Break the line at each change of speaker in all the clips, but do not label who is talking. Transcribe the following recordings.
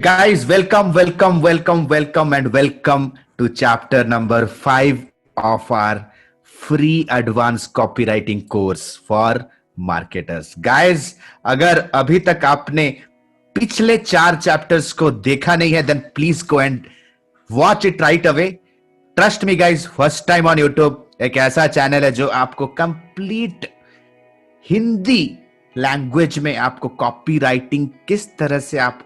Guys, welcome, and welcome to chapter number 5 of our free advanced copywriting course for marketers. Guys, अगर अभी तक आपने पिछले 4 chapters को देखा नहीं है, then please go and watch it right away. Trust me guys, first time on YouTube, एक ऐसा चैनल है जो आपको कंप्लीट हिंदी लैंग्वेज में आपको कॉपी राइटिंग किस तरह से आप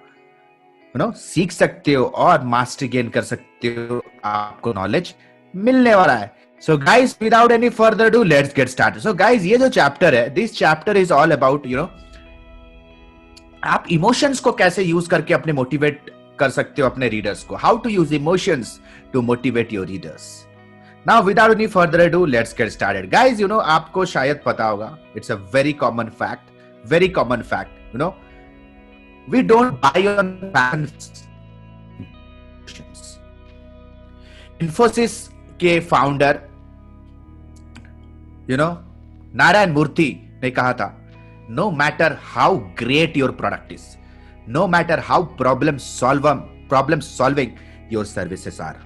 सीख सकते हो और मास्टर गेन कर सकते हो, आपको नॉलेज मिलने वाला है. So guys, without any further do, let's get started. So guys, ये जो चैप्टर है, this chapter is all about आप इमोशंस को कैसे यूज करके अपने मोटिवेट कर सकते हो अपने रीडर्स को. How to use emotions to motivate your readers. Now without any further do, let's get started. Guys, आपको शायद पता होगा, it's a very common fact, we don't buy on emotions. Infosys के फाउंडर नारायण मूर्ति ने कहा था, no matter how great your product is, no matter how problem solving your services are,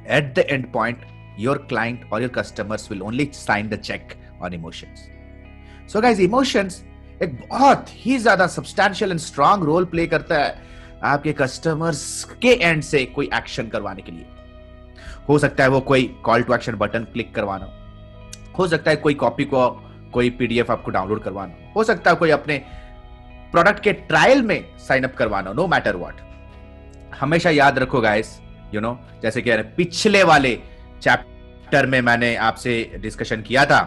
at the end point your client और your customers will only sign the check on emotions. So guys, emotions एक बहुत ही ज्यादा substantial and strong role play करता है आपके customers के and से कोई एक्शन करवाने के लिए. हो सकता है वो कोई call to action button click करवाना, हो सकता है कोई कॉपी को कोई पीडीएफ आपको डाउनलोड करवाना, हो सकता है कोई अपने प्रोडक्ट के ट्रायल में साइन अप करवाना. नो मैटर व्हाट, हमेशा याद रखो गाइस, जैसे कि पिछले वाले चैप्टर में मैंने आपसे डिस्कशन किया था,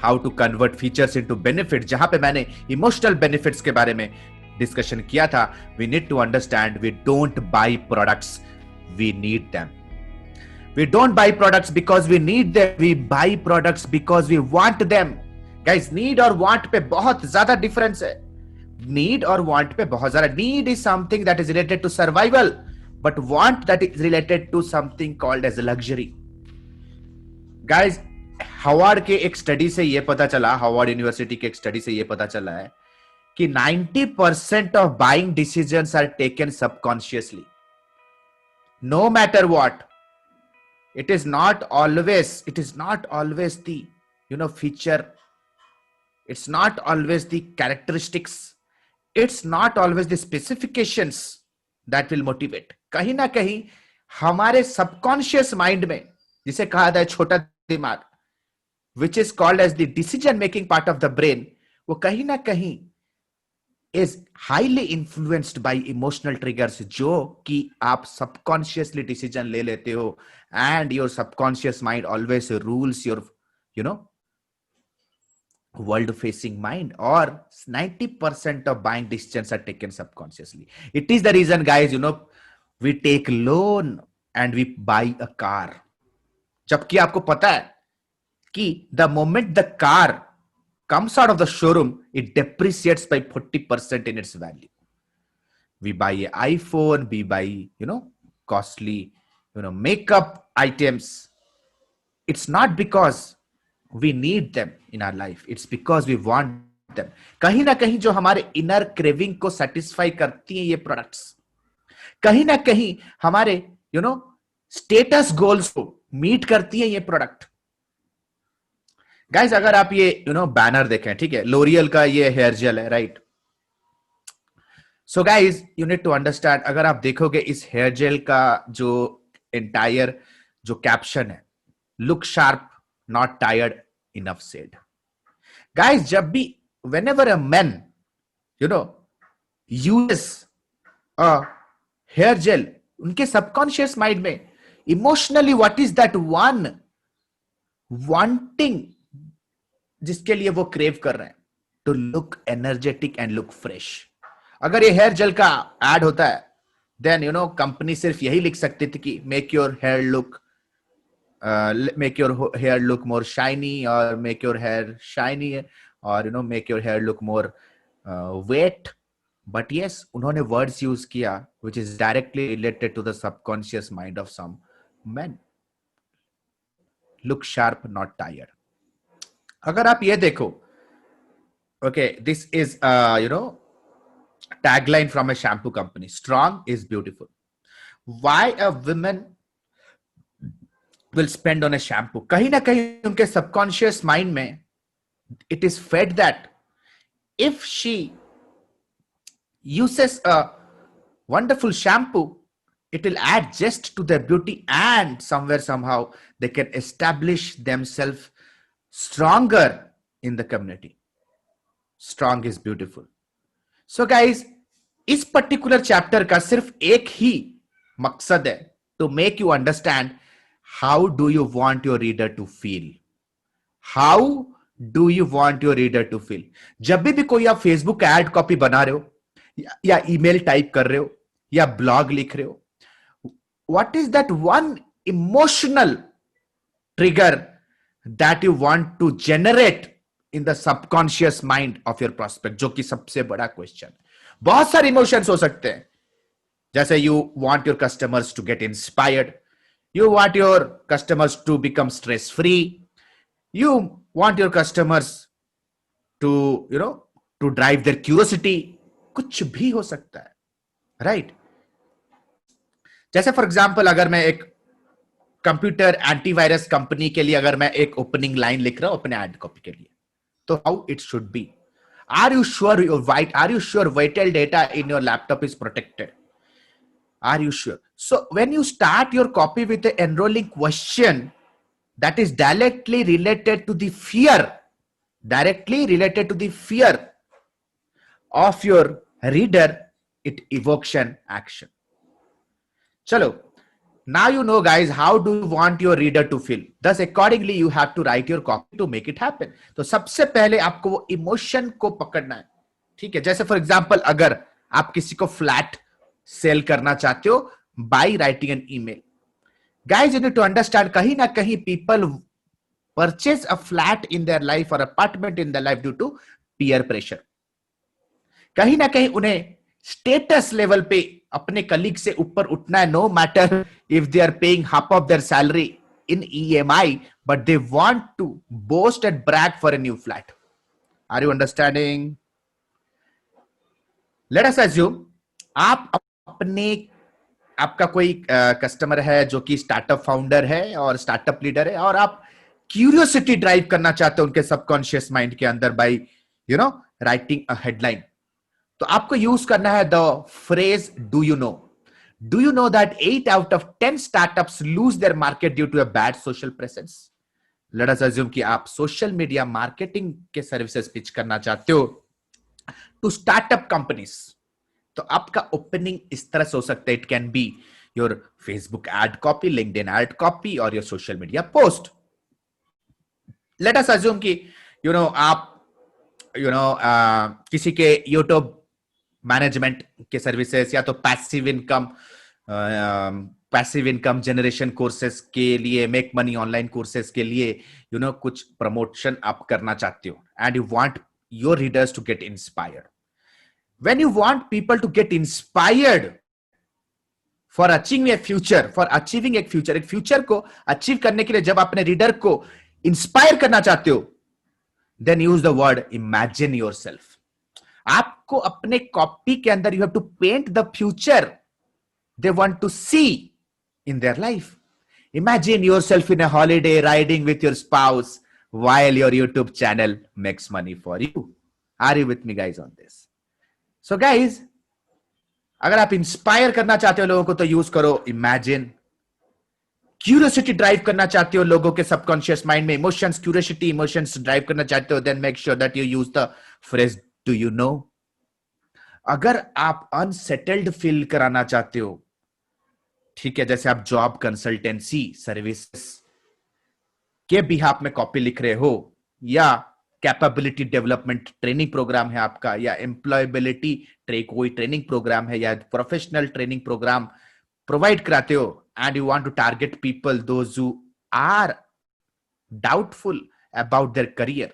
how to convert features into benefit, जहां पे मैंने इमोशनल बेनिफिट्स के बारे में डिस्कशन किया था. We need to understand, we don't buy products, we need them. We don't buy products because we need them, we buy products because we want them. Guys, need और want पे बहुत ज्यादा difference है. Need और want पे बहुत ज्यादा. Need is something that is related to survival, but want that is related to something called as luxury. Guys, Harvard के एक स्टडी से यह पता चला, हार्वर्ड यूनिवर्सिटी के एक स्टडी से यह पता चला है कि 90% of buying decisions are taken subconsciously. No matter what, it is not always the feature, it's not always the characteristics, it's not always the specifications that will motivate. कहीं ना कहीं हमारे सबकॉन्शियस माइंड में, जिसे कहा जाए छोटा दिमाग, which is called as the decision making part of the brain, वो कहीं ना कहीं is highly influenced by emotional triggers, जो कि आप subconsciously decision ले लेते हो, and your subconscious mind always rules your world facing mind, or 90% of buying decisions are taken subconsciously. It is the reason guys, we take loan and we buy a car, जबकि आपको पता है कि the moment the car comes out of the showroom, it depreciates by 40% in its value. We buy an iPhone, we buy, costly, makeup items. It's not because we need them in our life. It's because we want them. कहीं ना कहीं जो हमारे inner craving को satisfy करती हैं ये products, कहीं ना कहीं हमारे, status goals को meet करती हैं ये product. गाइस, अगर आप ये बैनर देखें, ठीक है, लोरियल का ये हेयर जेल है, right. So guys, you need to understand, अगर आप देखोगे इस हेयर जेल का जो एंटायर जो कैप्शन है, look sharp not tired enough said. Guys, जब भी whenever a man uses a hair gel, उनके सबकॉन्शियस माइंड में emotionally what is that one wanting जिसके लिए वो क्रेव कर रहे हैं, to look energetic and look fresh. अगर ये हेयर जेल का एड होता है, देन कंपनी सिर्फ यही लिख सकती थी कि make your hair look more shiny, और मेक योर हेयर शाइनी, और make your hair look more wet. But yes, उन्होंने वर्ड्स यूज किया which is directly related to the subconscious mind of some men. Look sharp not tired. अगर आप ये देखो, okay, this is Tagline from a shampoo company: strong is beautiful. Why a woman will spend on a shampoo? कहीं ना कहीं उनके subconscious mind में it is fed that if she uses a wonderful shampoo, it will add just to their beauty, and somewhere somehow they can establish themselves stronger in the community. Strong is beautiful. So guys, इस particular chapter का सिर्फ एक ही मकसद है, to make you understand how do you want your reader to feel. How do you want your reader to feel? जब भी कोई आप फेसबुक एड कॉपी बना रहे हो या ईमेल टाइप कर रहे हो या ब्लॉग लिख रहे हो, what is that one emotional trigger that you want to generate in the subconscious mind of your prospect? जो कि सबसे बड़ा क्वेश्चन. बहुत सारे इमोशंस हो सकते हैं, जैसे you want your customers to get inspired, you want your customers to become stress free, you want your customers to to drive their curiosity. कुछ भी हो सकता है, राइट? जैसे फॉर एग्जांपल अगर मैं एक कंप्यूटर एंटीवायरस कंपनी के लिए अगर मैं एक ओपनिंग लाइन लिख रहा हूं अपने एड कॉपी के लिए, तो how it should be? Are you sure vital data in your laptop is protected? Are you sure? So when you start your copy with an enrolling question that is directly related to the fear of your reader, it evokes an action. Chalo, now you know guys how do you want your reader to feel, thus accordingly you have to write your copy to make it happen. तो सबसे पहले आपको वो emotion को पकड़ना है, ठीक है? जैसे फॉर एग्जांपल अगर आप किसी को फ्लैट सेल करना चाहते हो by writing an email, guys, you need to understand, kahin na kahin people purchase a flat in their life or apartment in their life due to peer pressure. kahin na kahin unhe status level pe apne colleague se upar utna hai, no matter if they are paying half of their salary in EMI, but they want to boast and brag for a new flat. Are you understanding? Let us assume आप अपने आपका कोई customer है जो कि startup founder है और startup leader है, और आप क्यूरियोसिटी ड्राइव करना चाहते हो उनके सबकॉन्शियस माइंड के अंदर बाय राइटिंग अ हेडलाइन. तो आपको यूज करना है the phrase do you know that 8 out of 10 startups lose their market due to a bad social presence. Let us assume कि आप सोशल मीडिया मार्केटिंग के services pitch करना चाहते हो टू स्टार्टअप कंपनीज. तो आपका ओपनिंग इस तरह से हो सकता है. It can be your Facebook ad copy, LinkedIn ad copy और your social media post. Let us assume कि आप किसी के यूट्यूब मैनेजमेंट के सर्विसेज या तो पैसिव इनकम जनरेशन कोर्सेज के लिए, मेक मनी ऑनलाइन कोर्सेज के लिए कुछ प्रमोशन आप करना चाहते हो, and you want your readers to get inspired. When you want people to get inspired for achieving a future, एक फ्यूचर को अचीव करने के लिए जब अपने रीडर को इंस्पायर करना चाहते हो, then use the word imagine yourself. आपको अपने कॉपी के अंदर you have to paint the future they want to see in their life. Imagine yourself in a holiday riding with your spouse while your YouTube channel makes money for you. Are you with me guys on this? So guys, अगर आप inspire करना चाहते हो लोगों को तो use करो imagine. Curiosity drive करना चाहते हो लोगों के सबकॉन्शियस माइंड में, इमोशंस, क्यूरियोसिटी इमोशंस ड्राइव करना चाहते हो, then make sure that you use the phrase do you know. अगर आप अनसेटल्ड फील कराना चाहते हो, ठीक है, जैसे आप जॉब कंसल्टेंसी सर्विसेज के बिहाफ में कॉपी लिख रहे हो, या कैपेबिलिटी डेवलपमेंट ट्रेनिंग प्रोग्राम है आपका, या एम्प्लॉयबिलिटी कोई ट्रेनिंग प्रोग्राम है, या प्रोफेशनल ट्रेनिंग प्रोग्राम प्रोवाइड कराते हो, and you want to target people those who are doubtful about their career,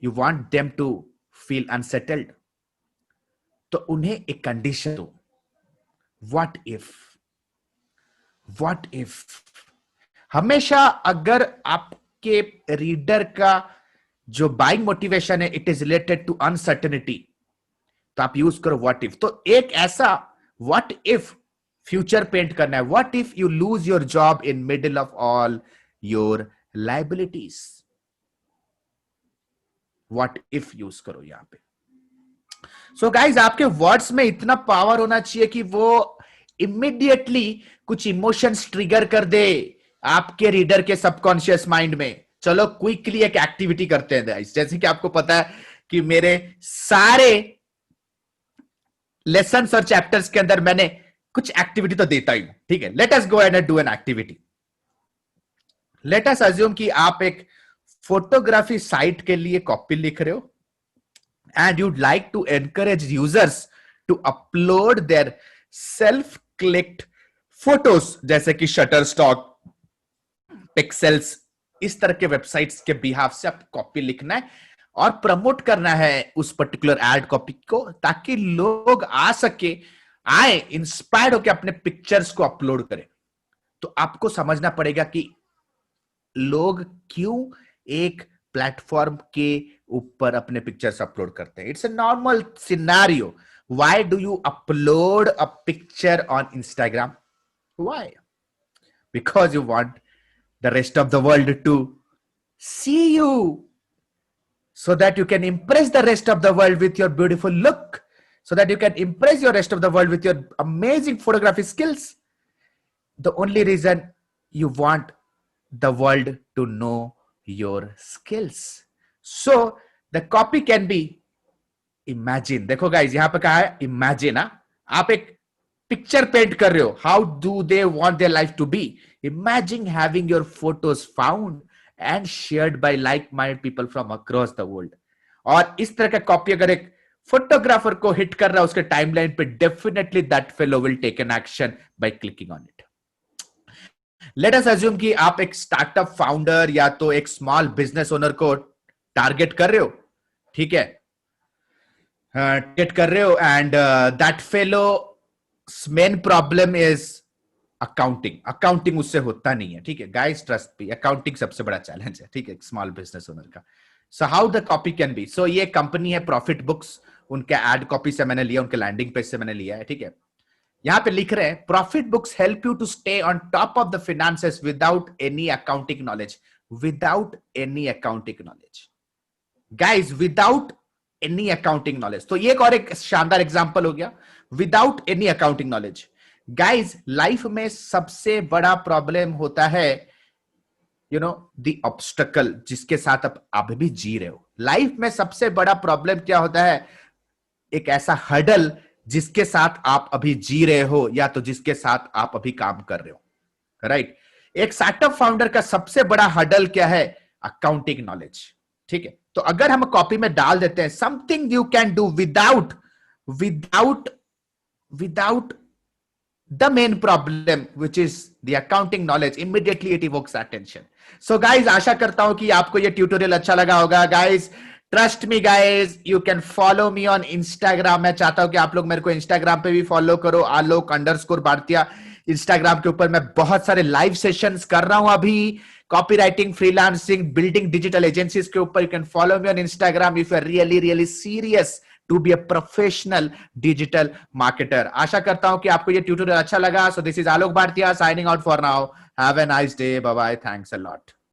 you want them to feel unsettled, तो उन्हें एक कंडीशन दो. व्हाट इफ हमेशा अगर आपके रीडर का जो बाइंग मोटिवेशन है it is related to uncertainty, तो आप यूज करो व्हाट इफ। तो एक ऐसा व्हाट इफ फ्यूचर पेंट करना है, what if you lose your job in middle of all your liabilities, what if use करो यहां पे। सो गाइज, आपके वर्ड्स में इतना पावर होना चाहिए कि वो इमीडिएटली कुछ इमोशंस ट्रिगर कर दे आपके रीडर के सबकॉन्शियस माइंड में। चलो क्विकली एक एक्टिविटी करते हैं गाइस। जैसे कि आपको पता है कि मेरे सारे लेसन्स और चैप्टर्स के अंदर मैंने कुछ एक्टिविटी तो देता ही हूं, ठीक है। Let us go and do an activity. Late us assume कि आप एक फोटोग्राफी साइट के लिए कॉपी लिख रहे हो and you'd like to encourage users to upload their self clicked photos, जैसे कि शटरस्टॉक, पिक्सेल्स, इस तरह के वेबसाइट्स के बिहाफ से आप कॉपी लिखना है और प्रमोट करना है उस पर्टिकुलर एड कॉपी को, ताकि लोग आ सके, आए इंस्पायर्ड होकर अपने पिक्चर्स को अपलोड करें। तो आपको समझना पड़ेगा कि लोग क्यों एक प्लेटफॉर्म के ऊपर अपने पिक्चर्स अपलोड करते हैं। It's a normal scenario. Why do you upload a picture on Instagram? Why? Because you want the rest of the world to see you, so that you can impress the rest of the world with your beautiful look, so that you can impress your rest of the world with your amazing photography skills. The only reason you want the world to know your skills. So the copy can be imagine. देखो guys, यहां पे कहा है imagine ना, आप एक picture paint कर रहे हो. How do they want their life to be? Imagine having your photos found and shared by like-minded people from across the world. और इस तरह का कॉपी अगर एक फोटोग्राफर को हिट कर रहा है उसके टाइमलाइन पे, definitely that fellow will take an action by clicking on it. Let us assume कि आप एक स्टार्टअप फाउंडर या तो एक स्मॉल बिजनेस ओनर को टारगेट कर रहे हो, ठीक है, टारगेट कर रहे हो, and that fellow main problem is accounting उससे होता नहीं है, ठीक है गाइस, ट्रस्ट मी, अकाउंटिंग सबसे बड़ा चैलेंज है, ठीक है, स्मॉल बिजनेस ओनर का. So how the copy can be. So ये कंपनी है प्रॉफिट बुक्स, उनके एड कॉपी से मैंने लिया, उनके लैंडिंग पेज से मैंने लिया है, ठीक है. यहां पे लिख रहे हैं profit books help you to stay on top of the finances without any accounting knowledge. Without any accounting knowledge guys, without any accounting knowledge. तो ये एक और एक शानदार एग्जांपल हो गया, without any accounting knowledge. Guys, life में सबसे बड़ा प्रॉब्लम होता है, यू नो, द ऑब्स्टकल जिसके साथ आप अभी भी जी रहे हो. लाइफ में सबसे बड़ा प्रॉब्लम क्या होता है? एक ऐसा हर्डल जिसके साथ आप अभी जी रहे हो या तो जिसके साथ आप अभी काम कर रहे हो, राइट. एक स्टार्टअप फाउंडर का सबसे बड़ा हर्डल क्या है? अकाउंटिंग नॉलेज, ठीक है. तो अगर हम कॉपी में डाल देते हैं something you can do without the main problem, which is the accounting knowledge, immediately it evokes attention. So guys, आशा करता हूं कि आपको ये ट्यूटोरियल अच्छा लगा होगा. Guys, trust me guys, you can follow me on Instagram. मैं चाहता हूं कि आप लोग मेरे को Instagram पे भी फॉलो करो, alok_bhartia. Instagram के ऊपर मैं बहुत सारे लाइव सेशंस कर रहा हूं अभी, copywriting, freelancing, building digital agencies के ऊपर. You can follow me on Instagram if you are really serious to be a professional digital marketer. आशा करता हूं कि आपको ये ट्यूटोरियल अच्छा लगा. So this is Alok Bhartia signing out for now. Have a nice day. Bye bye. Thanks a lot.